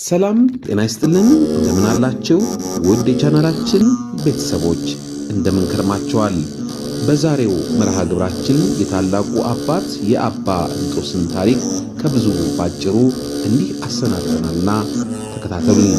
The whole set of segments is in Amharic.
ሰላም ጤና ይስጥልን እንደምን አላችሁ ውድ የቻናላችን ቤተሰቦች እንደምን ከርማችኋል። በዛሬው መርሃ ግብራችን የታላቁ አባት የአባ እንጦስን ታሪክ ከብዙ ባጭሩ እንዲህ አሰናድተናልና ተከታተሉን።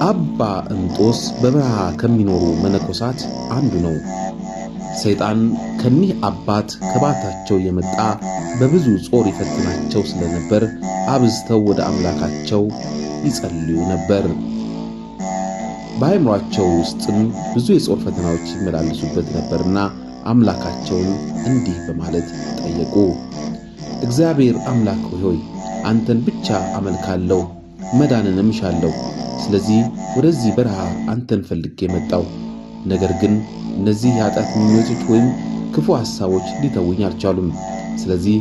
አባ እንጦስ በበረሃ ከሚኖሩ መነኮሳት አንዱ ነው። ሰይጣን ከኒህ አባት ከባታቸው የመጣ በብዙ ጾር ይፈትናቸው ስለነበር አብዝተው ወደ አምላካቸው ይጸልዩ ነበር። በአእምሯቸው ውስጥም ብዙ የጾር ፈተናዎች ይመላለሱበት ነበርና አምላካቸውን እንዲህ በማለት ጠየቁ። እግዚአብሔር አምላክ ሆይ አንተን ብቻ አመልካለሁ፣ መዳንንም እሻለሁ። ስለዚህ ወደዚህ በረሃ አንተን ፈልጌ መጣሁ። ነገር ግን እነዚህ የኃጢአት ምኞቶች ወይም ክፉ ሐሳቦች ሊተውኝ አልቻሉም። ስለዚህ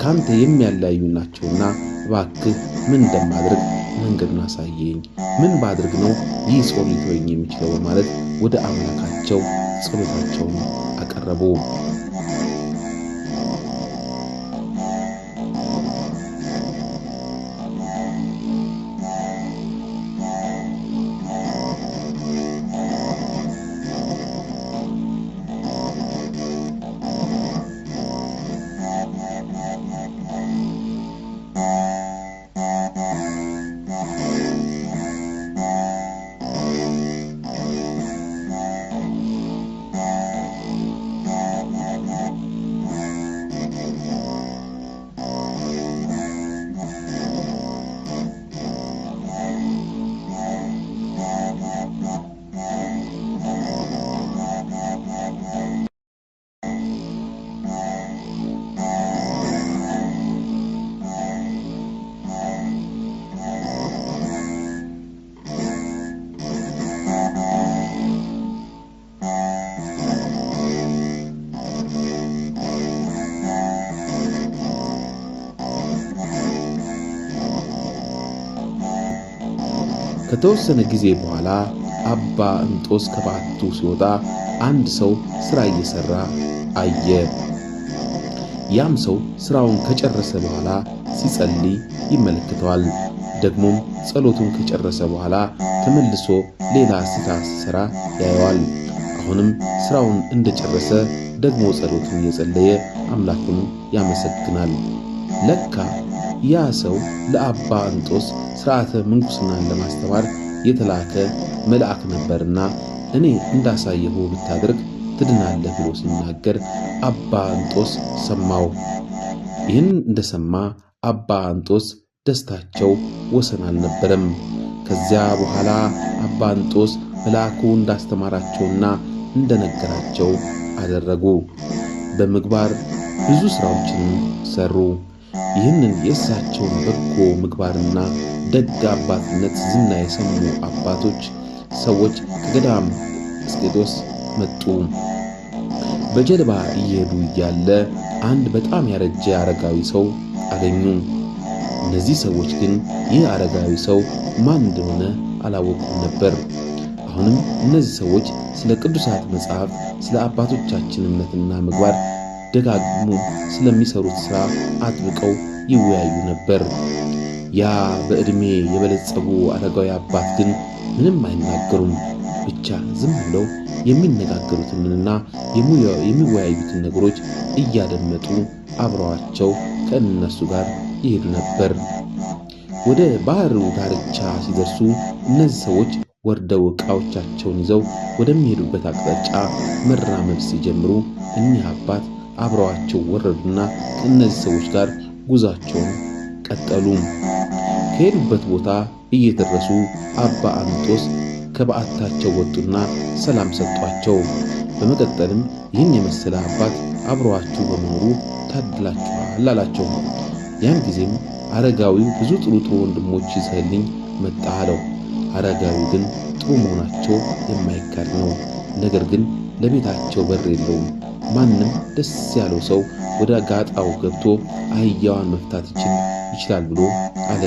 ካንተ የሚያለያዩ ናቸውና እባክህ ምን እንደማድረግ መንገዱን አሳየኝ። ምን ባድርግ ነው ይህ ጾር ሊተወኝ የሚችለው? ማለት ወደ አምላካቸው ጸሎታቸውን አቀረቡ። ከተወሰነ ጊዜ በኋላ አባ እንጦስ ከባቱ ሲወጣ አንድ ሰው ሥራ እየሰራ አየ። ያም ሰው ሥራውን ከጨረሰ በኋላ ሲጸልይ ይመለከተዋል። ደግሞም ጸሎቱን ከጨረሰ በኋላ ተመልሶ ሌላ ስራ ሲሰራ ያየዋል። አሁንም ሥራውን እንደጨረሰ ደግሞ ጸሎቱን እየጸለየ አምላኩን ያመሰግናል። ለካ ያ ሰው ለአባ እንጦስ ሥርዓተ ምንኩስናን ለማስተማር የተላከ መልአክ ነበርና እኔ እንዳሳየሁ ብታደርግ ትድናለህ ብሎ ሲናገር አባ እንጦስ ሰማው። ይህን እንደሰማ አባ እንጦስ ደስታቸው ወሰን አልነበረም። ከዚያ በኋላ አባ እንጦስ መልአኩ እንዳስተማራቸውና እንደነገራቸው አደረጉ። በምግባር ብዙ ሥራዎችን ሰሩ። ይህንን የእሳቸውን በጎ ምግባርና ደግ አባትነት ዝና የሰሙ ሰዎች ከገዳም አስቄጦስ መጡ። በጀልባ እየሄዱ እያለ አንድ በጣም ያረጀ አረጋዊ ሰው አገኙ። እነዚህ ሰዎች ግን ይህ አረጋዊ ሰው ማን እንደሆነ አላወቁም ነበር። አሁንም እነዚህ ሰዎች ስለ ቅዱሳት መጽሐፍ፣ ስለ አባቶቻችን እምነትና ምግባር ደጋግሞ ስለሚሰሩት ሥራ አጥብቀው ይወያዩ ነበር። ያ በዕድሜ የበለጸጉ አረጋዊ አባት ግን ምንም አይናገሩም። ብቻ ዝም ብለው የሚነጋገሩትንና የሚወያዩትን ነገሮች እያደመጡ አብረዋቸው ከእነሱ ጋር ይሄዱ ነበር። ወደ ባህሩ ዳርቻ ሲደርሱ እነዚህ ሰዎች ወርደው ዕቃዎቻቸውን ይዘው ወደሚሄዱበት አቅጣጫ መራመድ ሲጀምሩ እኒህ አባት አብረዋቸው ወረዱና ከእነዚህ ሰዎች ጋር ጉዟቸውን ቀጠሉ። ከሄዱበት ቦታ እየደረሱ አባ እንጦስ ከበዓታቸው ወጡና ሰላም ሰጧቸው። በመቀጠልም ይህን የመሰለ አባት አብሯችሁ በመኖሩ ታድላችኋል አላቸው። ያን ጊዜም አረጋዊው ብዙ ጥሩ ወንድሞች ይዘህልኝ መጣ አለው። አረጋዊው ግን ጥሩ መሆናቸው የማይካድ ነው። ነገር ግን ለቤታቸው በር የለውም። ማንም ደስ ያለው ሰው ወደ ጋጣው ገብቶ አህያዋን መፍታት ይችላል ብሎ አለ።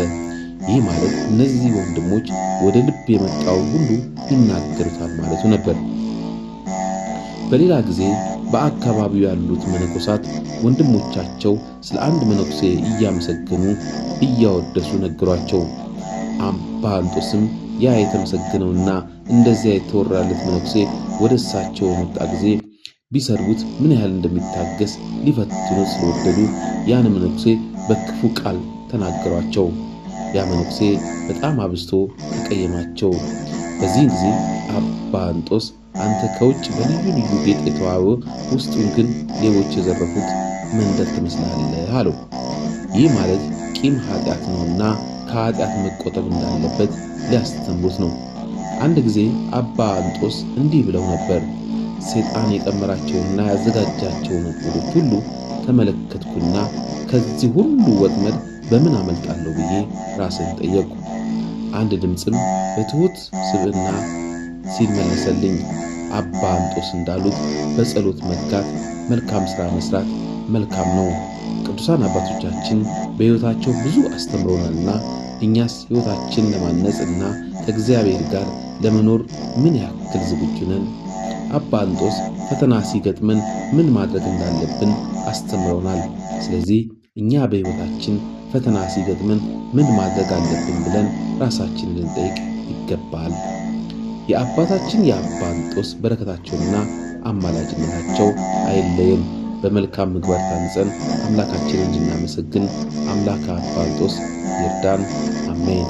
ይህ ማለት እነዚህ ወንድሞች ወደ ልብ የመጣው ሁሉ ይናገሩታል ማለቱ ነበር። በሌላ ጊዜ በአካባቢው ያሉት መነኮሳት ወንድሞቻቸው ስለ አንድ መነኩሴ እያመሰገኑ እያወደሱ ነገሯቸው። አባ እንጦስም ያ የተመሰገነውና እንደዚያ የተወራለት መነኩሴ ወደ እሳቸው በመጣ ጊዜ ቢሰርቡት ምን ያህል እንደሚታገስ ሊፈትኑት ስለወደዱ ያን መነኩሴ በክፉ ቃል ተናገሯቸው። ያ መነኩሴ በጣም አብዝቶ ተቀየማቸው። በዚህ ጊዜ አባ እንጦስ አንተ ከውጭ በልዩ ልዩ ጌጥ የተዋበ ውስጡን ግን ሌቦች የዘረፉት መንደር ትመስላለህ አለው። ይህ ማለት ቂም ኃጢአት ነውና ከኃጢአት መቆጠብ እንዳለበት ሊያስተምሩት ነው። አንድ ጊዜ አባ እንጦስ እንዲህ ብለው ነበር። ሰይጣን የቀመራቸውንና ያዘጋጃቸውን ወጥመዶች ሁሉ ተመለከትኩና ከዚህ ሁሉ ወጥመድ በምን አመልጣለሁ ብዬ ራስን ጠየቁ። አንድ ድምፅም በትሁት ስብዕና ሲመለሰልኝ አባ እንጦስ እንዳሉት በጸሎት መትጋት፣ መልካም ሥራ መስራት መልካም ነው። ቅዱሳን አባቶቻችን በሕይወታቸው ብዙ አስተምረውናልና እኛስ ሕይወታችን ለማነጽና ከእግዚአብሔር ጋር ለመኖር ምን ያክል ዝግጁ ነን? አባ እንጦስ ፈተና ሲገጥመን ምን ማድረግ እንዳለብን አስተምረውናል። ስለዚህ እኛ በሕይወታችን ፈተና ሲገጥመን ምን ማድረግ አለብን ብለን ራሳችንን ልንጠይቅ ይገባል። የአባታችን የአባ እንጦስ በረከታቸውና አማላጅነታቸው አይለየን። በመልካም ምግባር ታንጸን አምላካችንን እንድናመሰግን አምላከ አባ እንጦስ ይርዳን። አሜን።